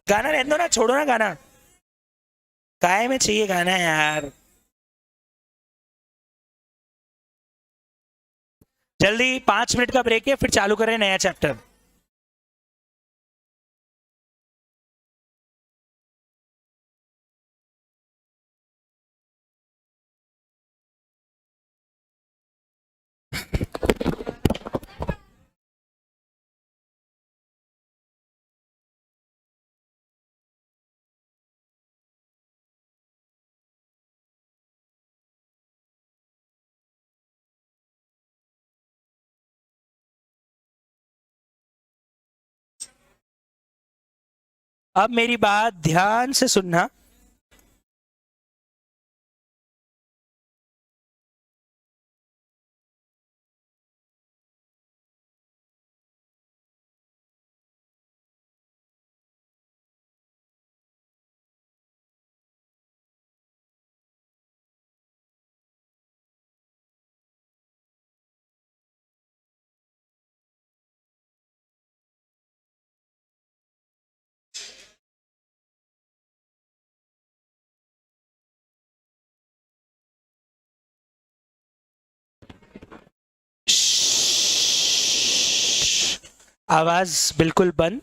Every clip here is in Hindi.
गाना रहने दो ना, छोड़ो ना गाना, काय में चाहिए गाना यार। जल्दी 5 मिनट का ब्रेक है, फिर चालू करें नया चैप्टर। अब मेरी बात ध्यान से सुनना। आवाज बिल्कुल बंद।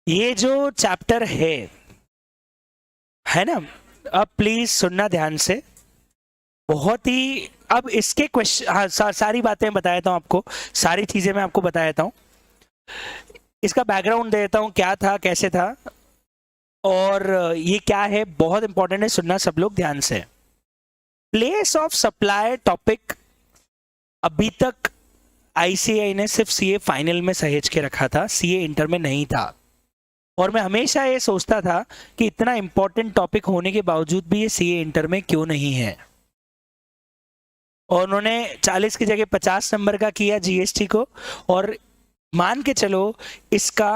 ये जो चैप्टर है ना, अब प्लीज सुनना ध्यान से। बहुत ही, अब इसके क्वेश्चन, हाँ सारी बातें बता देता हूँ आपको, सारी चीजें मैं आपको बता देता हूँ, इसका बैकग्राउंड दे देता हूँ, क्या था कैसे था और ये क्या है। बहुत इंपॉर्टेंट है, सुनना सब लोग ध्यान से। प्लेस ऑफ सप्लाई टॉपिक अभी तक आईसीआई ने सिर्फ सीए फाइनल में सहेज के रखा था, सीए इंटर में नहीं था। और मैं हमेशा ये सोचता था कि इतना इंपॉर्टेंट टॉपिक होने के बावजूद भी ये सीए इंटर में क्यों नहीं है। और उन्होंने 40 की जगह 50 नंबर का किया जीएसटी को, और मान के चलो इसका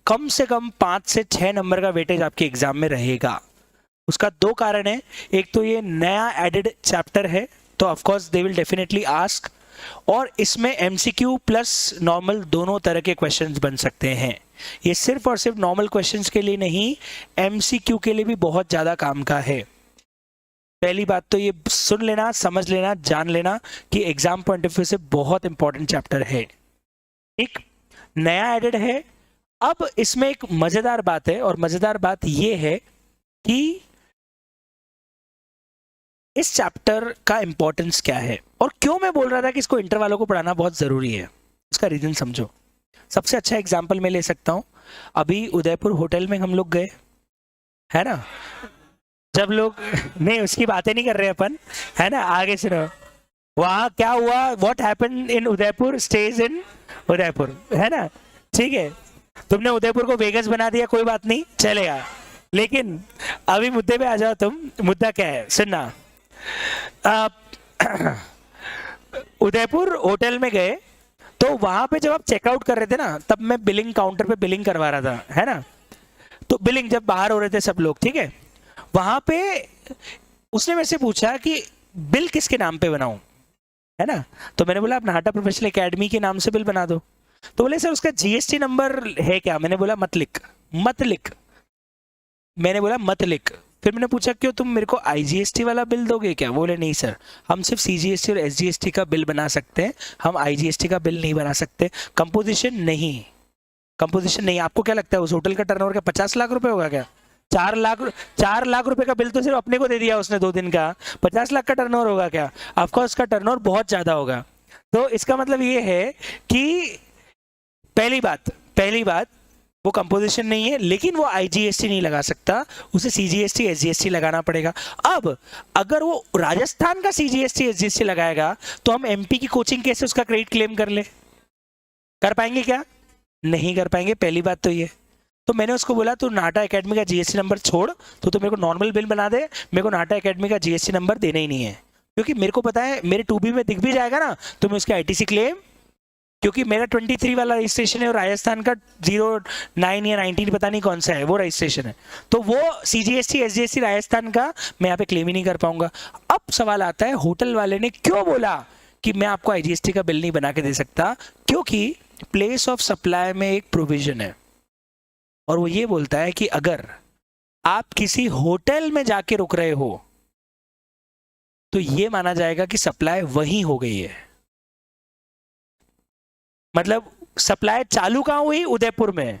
कम से कम 5 से 6 नंबर का वेटेज आपके एग्जाम में रहेगा। उसका 2 कारण है, एक तो ये नया एडेड चैप्टर है, तो of course they will definitely ask, और इसमें एमसीक्यू प्लस नॉर्मल दोनों तरह के क्वेश्चंस बन सकते हैं। ये सिर्फ और सिर्फ नॉर्मल क्वेश्चंस के लिए नहीं, एमसीक्यू के लिए भी बहुत ज़्यादा काम का है। पहली बात तो ये सुन लेना, समझ लेना, जान लेना कि एग्जाम पॉइंट ऑफ व्यू से बहुत इंपॉर्टेंट चैप्टर है। एक नया एडेड है। अब इसमें एक मजेदार बात है, और मजेदार बात ये है कि इस चैप्टर का इंपॉर्टेंस क्या है और क्यों मैं बोल रहा था कि इसको इंटर वालों को पढ़ाना बहुत जरूरी है। उसका रीजन समझो। सबसे अच्छा एग्जाम्पल मैं ले सकता हूं, अभी उदयपुर होटल में हम लोग गए, है ना, जब लोग नहीं उसकी बातें नहीं कर रहे अपन, है ना, आगे सुनो। वहां क्या हुआ, what happened in Udaipur stage in Udaipur, है ना, ठीक है। तुमने उदयपुर को वेगस बना दिया, कोई बात नहीं, चलेगा। लेकिन अभी मुद्दे पे आ जाओ तुम। मुद्दा क्या है, सुनना। उदयपुर होटल में गए, तो वहां पे जब आप चेकआउट कर रहे थे ना, तब मैं बिलिंग काउंटर पे बिलिंग करवा रहा था, है ना। तो बिलिंग जब बाहर हो रहे थे सब लोग, ठीक है, वहां पे उसने मेरे से पूछा कि बिल किसके नाम पे बनाऊं, है ना। तो मैंने बोला आप नाहटा प्रोफेशनल एकेडमी के नाम से बिल बना दो। तो बोले सर उसका जीएसटी नंबर है क्या। मैंने बोला मत लिख, मत लिख, मैंने बोला मत लिख। फिर मैंने पूछा क्यों, तुम मेरे को आईजीएसटी वाला बिल दोगे क्या। बोले नहीं सर, हम सिर्फ सीजीएसटी और एसजीएसटी का बिल बना सकते हैं, हम आईजीएसटी का बिल नहीं बना सकते। कंपोजिशन नहीं, कंपोजिशन नहीं। आपको क्या लगता है उस होटल का टर्नओवर क्या 50 लाख रुपए होगा क्या। 4 लाख रुपए का बिल तो सिर्फ अपने को दे दिया उसने 2 दिन का, 50 लाख का टर्नओवर होगा क्या। ऑफकोर्स उसका टर्नओवर बहुत ज्यादा होगा। तो इसका मतलब ये है कि पहली बात वो कंपोजिशन नहीं है, लेकिन वो आईजीएसटी नहीं लगा सकता, उसे सीजीएसटी एसजीएसटी लगाना पड़ेगा। अब अगर वो राजस्थान का सीजीएसटी एसजीएसटी लगाएगा तो हम एमपी की कोचिंग कैसे उसका क्रेडिट क्लेम कर ले, कर पाएंगे क्या, नहीं कर पाएंगे। पहली बात तो ये। तो मैंने उसको बोला तू नाटा एकेडमी का जीएसटी नंबर छोड़, तो मेरे को नॉर्मल बिल बना दे, मेरे को नाटा एकेडमी का जीएसटी नंबर देना ही नहीं है, क्योंकि मेरे को पता है मेरे 2B में दिख भी जाएगा ना तो मैं उसका आईटीसी क्लेम, क्योंकि मेरा 23 वाला रजिस्ट्रेशन है और राजस्थान का 09 या 19 पता नहीं कौन सा है वो रजिस्ट्रेशन है, तो वो सीजीएसटी एसजीएसटी राजस्थान का मैं यहाँ पे क्लेम ही नहीं कर पाऊंगा। अब सवाल आता है होटल वाले ने क्यों बोला कि मैं आपको आईजीएसटी का बिल नहीं बना के दे सकता, क्योंकि प्लेस ऑफ सप्लाई में एक प्रोविजन है, और वो ये बोलता है कि अगर आप किसी होटल में जाके रुक रहे हो तो ये माना जाएगा कि सप्लाई वहीं हो गई है। मतलब सप्लाई चालू कहाँ हुई? उदयपुर में।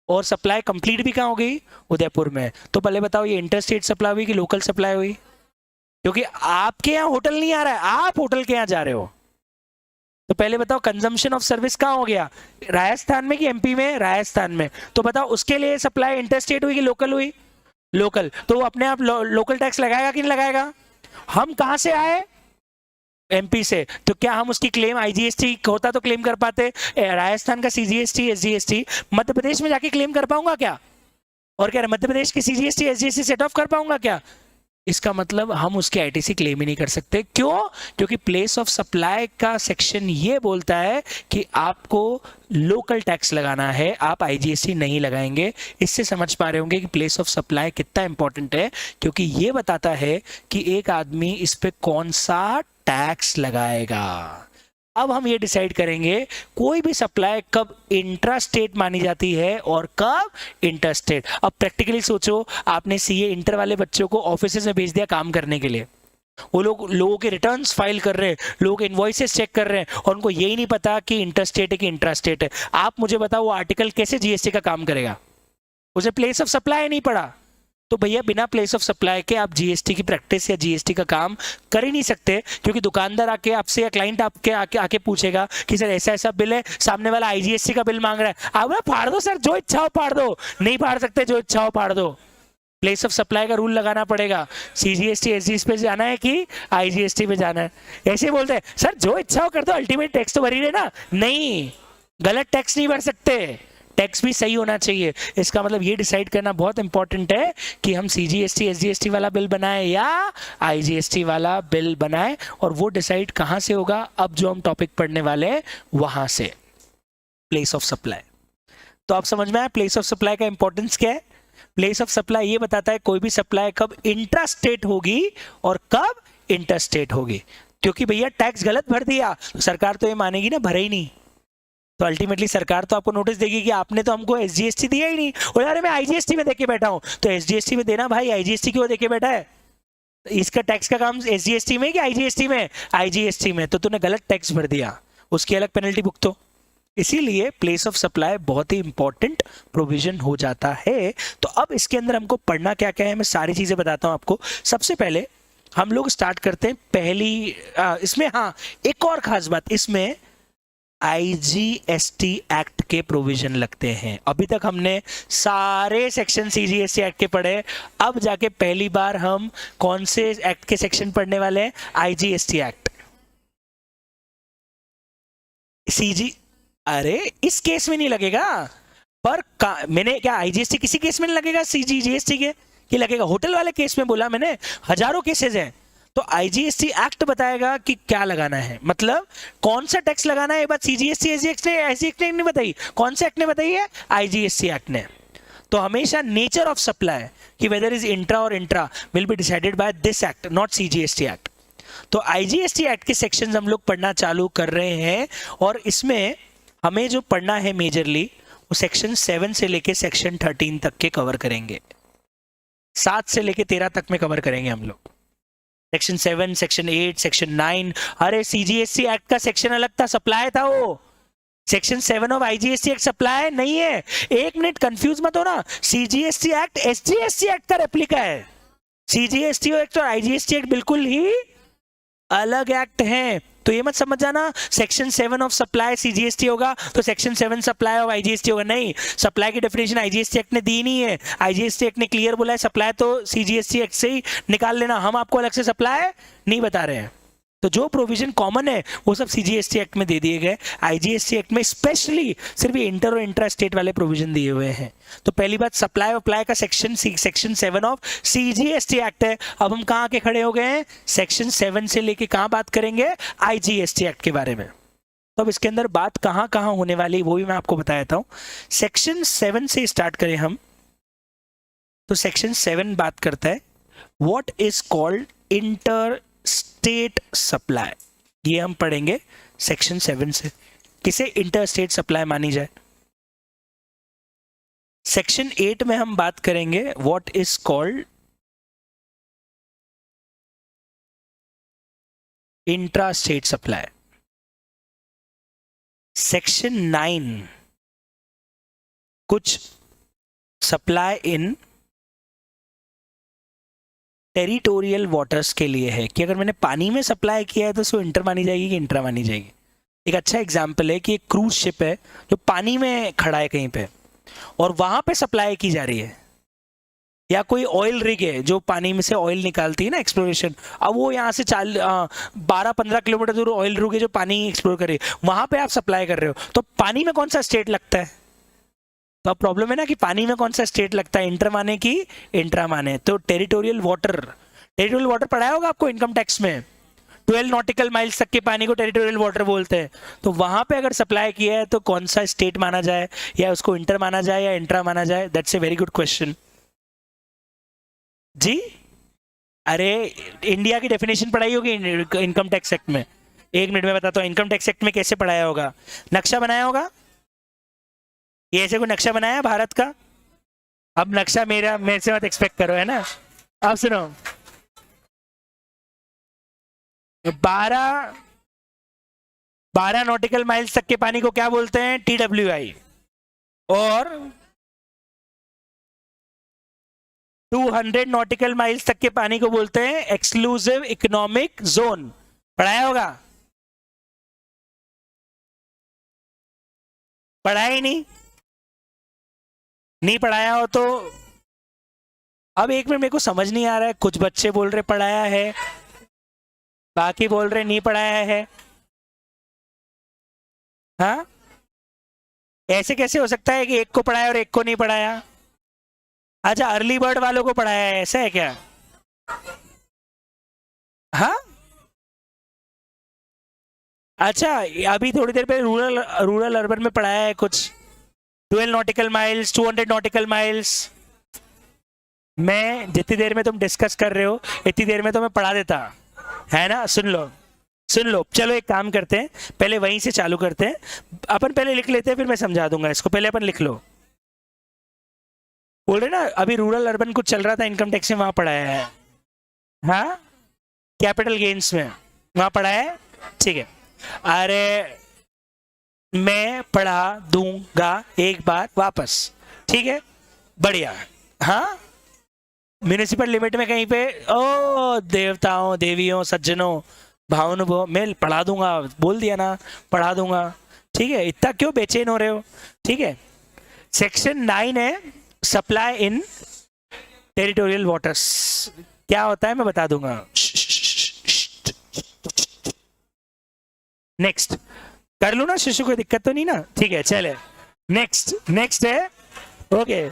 और सप्लाई कंप्लीट भी कहाँ हो गई? उदयपुर में। तो पहले बताओ ये इंटर स्टेट सप्लाई हुई कि लोकल सप्लाई हुई? क्योंकि आपके यहाँ होटल नहीं आ रहा है, आप होटल के यहाँ जा रहे हो। तो पहले बताओ कंजम्पशन ऑफ सर्विस कहाँ हो गया? राजस्थान में कि एमपी में? राजस्थान में। तो बताओ उसके लिए सप्लाई इंटर स्टेट हुई कि लोकल हुई? लोकल। तो वो अपने आप लोकल टैक्स लगाएगा कि नहीं लगाएगा? हम कहां से आए? एमपी से। तो क्या हम उसकी क्लेम आईजीएसटी होता तो क्लेम कर पाते? राजस्थान का सीजीएसटी एसजीएसटी मध्य प्रदेश में जाके क्लेम कर पाऊंगा क्या? और क्या मध्य प्रदेश की सीजीएसटी एसजीएसटी सेट ऑफ कर पाऊंगा क्या? इसका मतलब हम उसके आईटीसी क्लेम ही नहीं कर सकते। क्यों? क्योंकि प्लेस ऑफ सप्लाई का सेक्शन ये बोलता है कि आपको लोकल टैक्स लगाना है, आप आईजीएसटी नहीं लगाएंगे। इससे समझ पा रहे होंगे कि प्लेस ऑफ सप्लाई कितना इंपॉर्टेंट है, क्योंकि ये बताता है कि एक आदमी इस पे कौन सा टैक्स लगाएगा। अब हम ये डिसाइड करेंगे कोई भी सप्लाई कब इंट्रा स्टेट मानी जाती है और कब इंटर स्टेट। अब प्रैक्टिकली सोचो, आपने सीए इंटर वाले बच्चों को ऑफिस में भेज दिया काम करने के लिए, वो लोग लोगों के रिटर्न्स फाइल कर रहे हैं, लोग इनवॉइसेस चेक कर रहे हैं और उनको यही नहीं पता कि इंटर स्टेट है कि इंट्रा स्टेट है। आप मुझे बताओ वो आर्टिकल कैसे जीएसटी का काम करेगा? उसे प्लेस ऑफ सप्लाई नहीं पड़ा। तो भैया बिना प्लेस ऑफ सप्लाई के आप जीएसटी की प्रैक्टिस या जीएसटी का काम कर ही नहीं सकते, क्योंकि दुकानदार आके आपसे या क्लाइंट आपके आके पूछेगा कि सर ऐसा ऐसा बिल है, सामने वाला आईजीएसटी का बिल मांग रहा है, आप फाड़ दो सर, जो इच्छा हो फाड़ दो। नहीं फाड़ सकते, जो इच्छा हो फाड़ दो। प्लेस ऑफ सप्लाई का रूल लगाना पड़ेगा। सीजीएसटी एसजीएसटी पे जाना है कि आईजीएसटी पे जाना है? ऐसे बोलते हैं सर जो इच्छा हो कर दो, अल्टीमेट टैक्स तो भर ही रहे ना। नहीं, गलत टैक्स नहीं भर सकते, टैक्स भी सही होना चाहिए। इसका मतलब ये डिसाइड करना बहुत इंपॉर्टेंट है कि हम सीजीएसटी एसजीएसटी वाला बिल बनाएं या आईजीएसटी वाला बिल बनाएं, और वो डिसाइड कहां से होगा? अब जो हम टॉपिक पढ़ने वाले हैं वहां से, प्लेस ऑफ सप्लाई। तो आप समझ में आया प्लेस ऑफ सप्लाई का इंपॉर्टेंस क्या है? प्लेस ऑफ सप्लाई ये बताता है कोई भी सप्लाई कब इंट्रा स्टेट होगी और कब इंटर स्टेट होगी। क्योंकि भैया टैक्स गलत भर दिया तो सरकार तो ये मानेगी ना, भरे ही नहीं, तो अल्टीमेटली सरकार तो आपको नोटिस देगी कि आपने तो हमको एसजीएसटी दिया ही नहीं। और यार मैं आईजीएसटी में देके बैठा हूं, तो एसजीएसटी में देना भाई, आईजीएसटी क्यों देके बैठा है? इसका टैक्स का काम एसजीएसटी में कि आईजीएसटी में? आईजीएसटी में। तो तूने गलत टैक्स भर दिया, उसकी अलग पेनल्टी भुगतो। इसीलिए प्लेस ऑफ सप्लाई बहुत ही इंपॉर्टेंट प्रोविजन हो जाता है। तो अब इसके अंदर हमको पढ़ना क्या क्या है, मैं सारी चीजें बताता हूं आपको। सबसे पहले हम लोग स्टार्ट करते हैं पहली इसमें, हाँ एक और खास बात, इसमें आईजीएसटी एक्ट के प्रोविजन लगते हैं। अभी तक हमने सारे सेक्शन सीजीएसटी एक्ट के पढ़े, अब जाके पहली बार हम कौन से एक्ट के सेक्शन पढ़ने वाले हैं? IGST act. सीजी अरे इस केस में नहीं लगेगा, पर मैंने क्या आईजीएसटी किसी केस में नहीं लगेगा? सीजीएसटी के कि लगेगा? होटल वाले केस में बोला मैंने, हजारों केसेस हैं। तो आईजीएसटी एक्ट बताएगा कि क्या लगाना है, मतलब कौन सा टैक्स लगाना है। ये बात सीजीएसटी एक्ट ने नहीं बताई, कौन से एक्ट ने बताई है? आईजीएसटी एक्ट ने। तो हमेशा नेचर ऑफ सप्लाई कि वेदर इज इंट्रा और intra will be decided by this act, not CGST act. तो आईजीएसटी एक्ट के सेक्शंस हम लोग पढ़ना चालू कर रहे हैं, और इसमें हमें जो पढ़ना है मेजरली वो सेक्शन 7 से लेके सेक्शन 13 तक के कवर करेंगे। 7 से लेके 13 तक में कवर करेंगे हम लोग। Section 7, section 8, section 9। अरे सीजीएसटी एक्ट का सेक्शन अलग था, सप्लाई था वो। Section 7 of IGST act supply नहीं है। एक मिनट कंफ्यूज मत हो ना, सीजीएसटी एक्ट एसजीएसटी एक्ट का रेप्लिका है। सीजीएसटी एक्ट और आईजीएसटी एक्ट बिल्कुल ही अलग एक्ट हैं। तो ये मत समझ जाना सेक्शन 7 ऑफ सप्लाई सीजीएसटी होगा तो सेक्शन 7 सप्लाई ऑफ आईजीएसटी होगा। नहीं, सप्लाई की डेफिनेशन आईजीएसटी एक्ट ने दी नहीं है। आईजीएसटी एक्ट ने क्लियर बोला है सप्लाई तो सीजीएसटी एक्ट से ही निकाल लेना, हम आपको अलग से सप्लाई नहीं बता रहे हैं। तो जो प्रोविजन कॉमन है वो सब सीजीएसटी एक्ट में दे दिए गए। आईजीएसटी एक्ट में स्पेशली सिर्फ इंटर और इंट्रा स्टेट वाले प्रोविजन दिए हुए हैं। तो पहली बात, सप्लाई अप्लाई का सेक्शन 7 ऑफ सीजीएसटी एक्ट है। अब हम कहां के खड़े हो गए हैं? सेक्शन 7 से लेके कहां बात करेंगे? आईजीएसटी एक्ट के बारे में। तो अब इसके अंदर बात कहां कहां होने वाली वो भी मैं आपको बता देता हूं। सेक्शन 7 से स्टार्ट करें हम, तो सेक्शन 7 बात करता है what is called inter state supply. ये हम पढ़ेंगे सेक्शन 7 से, किसे इंटर स्टेट सप्लाई मानी जाए। सेक्शन 8 में हम बात करेंगे what is called intra state supply. Section 9 कुछ सप्लाई इन टेरिटोरियल वाटर्स के लिए है कि अगर मैंने पानी में सप्लाई किया है तो उसको इंटर मानी जाएगी कि इंट्रा मानी जाएगी। एक अच्छा एग्जांपल है कि एक क्रूज शिप है जो पानी में खड़ा है कहीं पे और वहां पे सप्लाई की जा रही है, या कोई ऑयल रिग है जो पानी में से ऑयल निकालती है ना, एक्सप्लोरेशन। अब वो यहाँ से 12-15 किलोमीटर दूर ऑयल रिग है जो पानी एक्सप्लोर कर रही है, वहां पे आप सप्लाई कर रहे हो, तो पानी में कौन सा स्टेट लगता है? तो अब प्रॉब्लम है ना कि पानी में कौन सा स्टेट लगता है, इंटर माने की इंट्रा माने। तो टेरिटोरियल वाटर पढ़ाया होगा आपको इनकम टैक्स में, 12 नॉटिकल माइल्स तक के पानी को टेरिटोरियल वाटर बोलते हैं। तो वहां पे अगर सप्लाई किया है तो कौन सा स्टेट माना जाए, या उसको इंटर माना जाए या इंट्रा माना जाए? That's a very good question जी। अरे इंडिया की डेफिनेशन पढ़ाई होगी इनकम टैक्स एक्ट में, 1 मिनट में बताता हूँ इनकम टैक्स एक्ट में कैसे पढ़ाया होगा। नक्शा बनाया होगा, ये ऐसे कोई नक्शा बनाया भारत का? अब नक्शा मेरे से मत एक्सपेक्ट करो, है ना। अब सुनो, 12 नॉटिकल माइल्स तक के पानी को क्या बोलते हैं? TWI। और 200 नॉटिकल माइल्स तक के पानी को बोलते हैं एक्सक्लूसिव इकोनॉमिक जोन। पढ़ाया होगा? पढ़ाया ही नहीं पढ़ाया हो तो अब 1 मिनट, मेरे को समझ नहीं आ रहा है। कुछ बच्चे बोल रहे पढ़ाया है, बाकी बोल रहे नहीं पढ़ाया है। हाँ, ऐसे कैसे हो सकता है कि एक को पढ़ाया और एक को नहीं पढ़ाया? अच्छा, अर्ली बर्ड वालों को पढ़ाया है, ऐसा है क्या? हाँ, अच्छा, अभी थोड़ी देर पहले रूरल अर्बन में पढ़ाया है कुछ, 12 नॉटिकल माइल्स, 200 नॉटिकल माइल्स। मैं जितनी देर में तुम डिस्कस कर रहे हो इतनी देर में तो मैं पढ़ा देता, है ना। सुन लो, चलो एक काम करते हैं, पहले वहीं से चालू करते हैं। अपन पहले लिख लेते हैं, फिर मैं समझा दूंगा इसको। पहले अपन लिख लो। बोल रहे ना अभी रूरल अर्बन कुछ चल रहा था इनकम टैक्स में, वहां पढ़ाया है। हाँ, कैपिटल गेन्स में वहां पढ़ाया है, ठीक है। अरे मैं पढ़ा दूंगा एक बार वापस, ठीक है, बढ़िया। हाँ, म्यूनिसिपल लिमिट में कहीं पे, ओ देवताओं देवियों सज्जनों भावनुभव, मैं पढ़ा दूंगा, बोल दिया ना, पढ़ा दूंगा, ठीक है। इतना क्यों बेचैन हो रहे हो, ठीक है। सेक्शन 9 है सप्लाई इन टेरिटोरियल वाटर्स। क्या होता है मैं बता दूंगा। नेक्स्ट कर लू ना शिशु, कोई दिक्कत तो नहीं ना, ठीक है। चले नेक्स्ट है, ओके।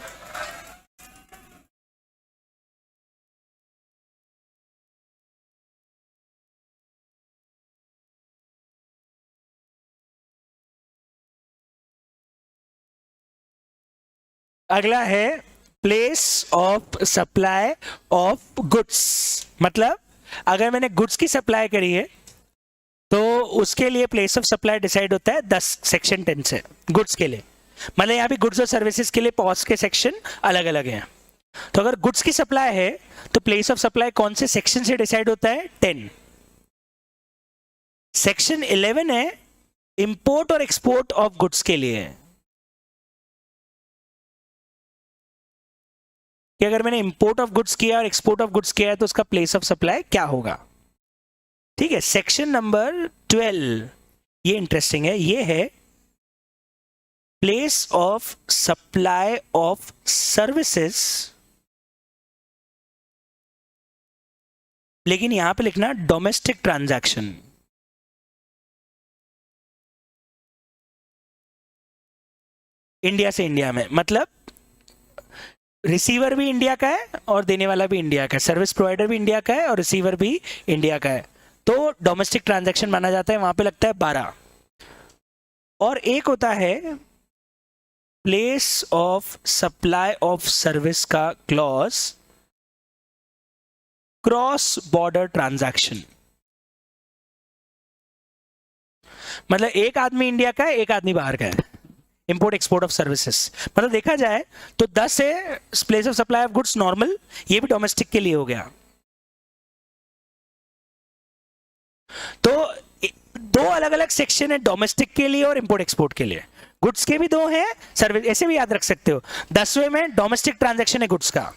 अगला है place of supply of goods. मतलब अगर मैंने गुड्स की सप्लाई करी है तो उसके लिए प्लेस ऑफ सप्लाई डिसाइड होता है 10 सेक्शन 10 से, गुड्स के लिए। मतलब यहाँ भी गुड्स और सर्विसेज के लिए पॉज के सेक्शन अलग अलग हैं। तो अगर गुड्स की सप्लाई है तो प्लेस ऑफ सप्लाई कौन से सेक्शन से डिसाइड होता है? 10। सेक्शन 11 है इंपोर्ट और एक्सपोर्ट ऑफ गुड्स के लिए, कि अगर मैंने इंपोर्ट ऑफ गुड्स किया और एक्सपोर्ट ऑफ गुड्स किया है तो उसका प्लेस ऑफ सप्लाई क्या होगा, ठीक है। सेक्शन नंबर 12 ये इंटरेस्टिंग है, ये है place of supply of services. लेकिन यहां पे लिखना डोमेस्टिक ट्रांजैक्शन। इंडिया से इंडिया में, मतलब रिसीवर भी इंडिया का है और देने वाला भी इंडिया का है, सर्विस प्रोवाइडर भी इंडिया का है और रिसीवर भी इंडिया का है, तो डोमेस्टिक ट्रांजैक्शन माना जाता है। वहां पे लगता है 12। और एक होता है place of supply of service का क्लॉज क्रॉस बॉर्डर ट्रांजैक्शन। मतलब एक आदमी इंडिया का है, एक आदमी बाहर का है, इंपोर्ट एक्सपोर्ट ऑफ सर्विसेज। मतलब देखा जाए तो 10 है place of supply of goods normal, ये भी डोमेस्टिक के लिए हो गया। तो दो अलग अलग सेक्शन है डोमेस्टिक के लिए और इंपोर्ट एक्सपोर्ट के लिए। गुड्स के भी दो हैं, सर्विस ऐसे भी याद रख सकते हो। 10वें में डोमेस्टिक ट्रांजैक्शन है गुड्स का,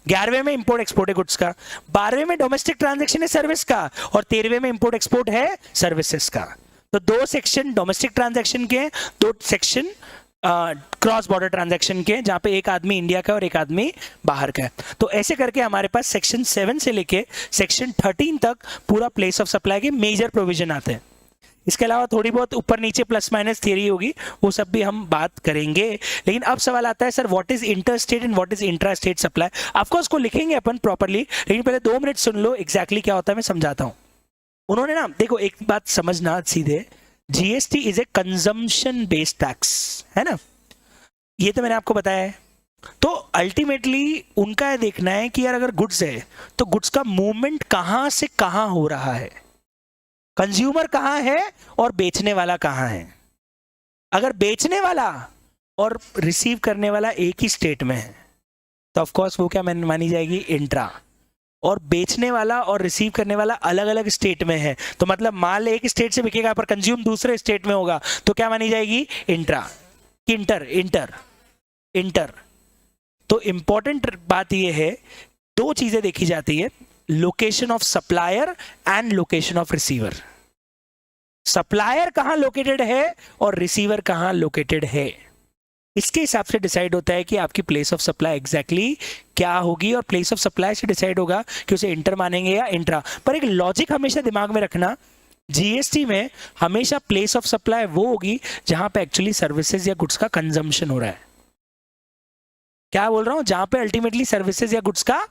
11वें में इंपोर्ट एक्सपोर्ट है गुड्स का, 12वें में डोमेस्टिक ट्रांजैक्शन है सर्विस का, और 13वें में इंपोर्ट एक्सपोर्ट है सर्विसेज का। तो दो सेक्शन डोमेस्टिक ट्रांजैक्शन के, दो सेक्शन क्रॉस बॉर्डर ट्रांजैक्शन के, जहां पे एक आदमी इंडिया का और एक आदमी बाहर का है। तो ऐसे करके हमारे पास सेक्शन 7 से लेके सेक्शन 13 तक पूरा प्लेस ऑफ सप्लाई के मेजर प्रोविजन आते हैं। इसके अलावा थोड़ी बहुत ऊपर नीचे प्लस माइनस थियरी होगी, वो सब भी हम बात करेंगे। लेकिन अब सवाल आता है sir what is inter state and what is intra state supply. Of course को लिखेंगे अपन प्रॉपरली, लेकिन पहले 2 मिनट सुन लो एग्जैक्टली क्या होता है, मैं समझाता हूँ। उन्होंने ना देखो एक बात समझना सीधे, GST is a consumption based tax, है ना, ये तो मैंने आपको बताया है। तो अल्टीमेटली उनका ये देखना है कि यार अगर गुड्स है तो गुड्स का मूवमेंट कहां से कहां हो रहा है, कंज्यूमर कहां है और बेचने वाला कहां है। अगर बेचने वाला और रिसीव करने वाला एक ही स्टेट में है तो ऑफ कोर्स वो क्या मानी जाएगी, इंट्रा। और बेचने वाला और रिसीव करने वाला अलग अलग स्टेट में है, तो मतलब माल एक स्टेट से बिकेगा पर कंज्यूम दूसरे स्टेट में होगा, तो क्या मानी जाएगी, इंट्रा। Inter inter inter. तो इंपॉर्टेंट बात यह है, दो चीजें देखी जाती है, location of supplier and location of receiver. Supplier कहां लोकेटेड है और रिसीवर कहां लोकेटेड है, इसके हिसाब से डिसाइड होता है कि आपकी प्लेस ऑफ सप्लाई एग्जैक्टली क्या होगी। और प्लेस ऑफ सप्लाई से डिसाइड होगा कि उसे इंटर मानेंगे या इंट्रा। पर एक लॉजिक हमेशा दिमाग में रखना, जीएसटी में हमेशा प्लेस ऑफ सप्लाई वो होगी जहां पे एक्चुअली सर्विसेज या गुड्स का कंजम्पशन हो रहा है। क्या बोल रहा हूं, जहां पे अल्टीमेटली सर्विसेज या गुड्स का।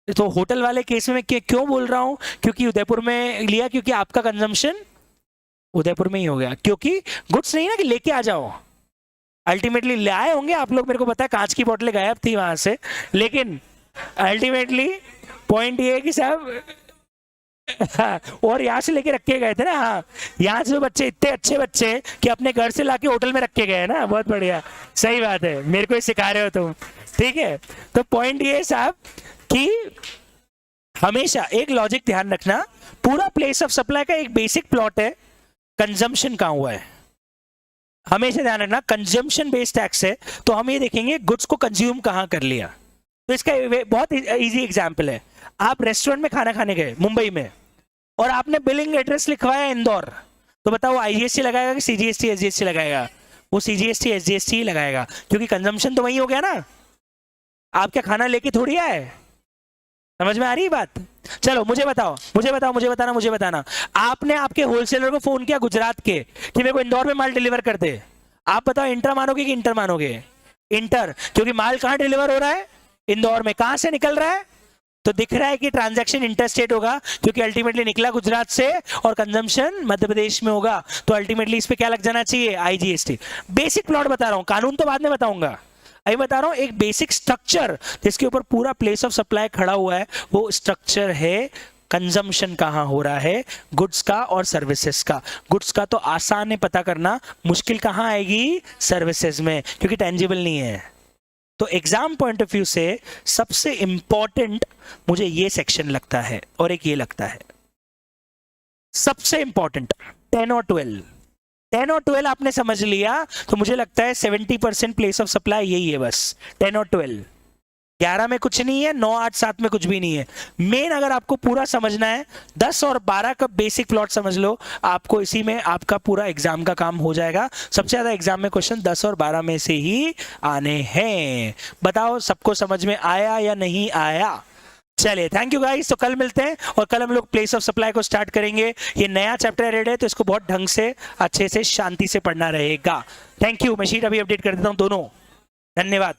तो होटल वाले केस में क्यों बोल रहा हूं, क्योंकि उदयपुर में लिया, क्योंकि आपका कंजम्पशन उदयपुर में ही हो गया, क्योंकि गुड्स नहीं ना कि लेके आ जाओ, अल्टीमेटली ले आए होंगे आप लोग, मेरे को पता है कांच की बोतलें गायब थी वहां से, लेकिन अल्टीमेटली पॉइंट ये है कि साहब और यहाँ से लेके रखे गए थे ना। हाँ, यहाँ से बच्चे इतने अच्छे बच्चे कि अपने घर से लाके होटल में रखे गए ना, बहुत बढ़िया, सही बात है, मेरे को ही सिखा रहे हो तुम, ठीक है। तो पॉइंट ये है साहब कि हमेशा एक लॉजिक ध्यान रखना, पूरा प्लेस ऑफ सप्लाई का एक बेसिक प्लॉट है, कंजम्पशन कहाँ हुआ है, हमेशा ध्यान रखना। कंजम्पशन बेस्ड टैक्स है तो हम ये देखेंगे गुड्स को कंज्यूम कहाँ कर लिया। तो इसका बहुत इजी एग्जांपल है, आप रेस्टोरेंट में खाना खाने गए मुंबई में और आपने बिलिंग एड्रेस लिखवाया इंदौर, तो बताओ आईजीएसटी लगाएगा कि सीजीएसटी एसजीएसटी लगाएगा, वो सीजीएसटी एसजीएसटी ही लगाएगा, क्योंकि कंजम्पशन तो वही हो गया ना, आप क्या खाना लेके थोड़ी आए। समझ में आ रही है बात। चलो मुझे बताना, आपने आपके होलसेलर को फोन किया गुजरात के कि मेरे को इंदौर में माल डिलीवर कर दे, आप बताओ इंटर मानोगे कि इंटर मानोगे, इंटर, क्योंकि माल कहां डिलीवर हो रहा है, इंदौर में, कहां से निकल रहा है, तो दिख रहा है कि ट्रांजैक्शन इंटरस्टेट होगा, क्योंकि अल्टीमेटली निकला गुजरात से और कंजम्पशन मध्य प्रदेश में होगा, तो अल्टीमेटली इस पे क्या लग जाना चाहिए, आईजीएसटी। बेसिक प्लॉट बता रहा हूं, कानून तो बाद में बताऊंगा, अभी बता रहा हूं एक बेसिक स्ट्रक्चर जिसके ऊपर पूरा प्लेस ऑफ सप्लाई खड़ा हुआ है, वो स्ट्रक्चर है कंजम्पशन कहां हो रहा है, गुड्स का और सर्विसेज का। गुड्स का तो आसान है पता करना, मुश्किल कहां आएगी, सर्विसेज में, क्योंकि टेंजिबल नहीं है। तो एग्जाम पॉइंट ऑफ व्यू से सबसे इंपॉर्टेंट मुझे ये सेक्शन लगता है और एक ये लगता है सबसे इंपॉर्टेंट, 10 और 12 आपने समझ लिया तो मुझे लगता है 70% प्लेस ऑफ सप्लाई यही है बस, 10 और 12। 11 में कुछ नहीं है, 9, 8, 7 में कुछ भी नहीं है। मेन अगर आपको पूरा समझना है 10 और 12 का बेसिक प्लॉट समझ लो, आपको इसी में आपका पूरा एग्जाम का काम हो जाएगा। सबसे ज्यादा एग्जाम में क्वेश्चन 10 और 12 में से ही आने हैं। बताओ सबको समझ में आया या नहीं आया। चलिए थैंक यू गाइस, तो कल मिलते हैं और कल हम लोग प्लेस ऑफ सप्लाई को स्टार्ट करेंगे। ये नया चैप्टर रेड है तो इसको बहुत ढंग से अच्छे से शांति से पढ़ना रहेगा। थैंक यू, मैं शीट अभी अपडेट कर देता हूं दोनों। धन्यवाद।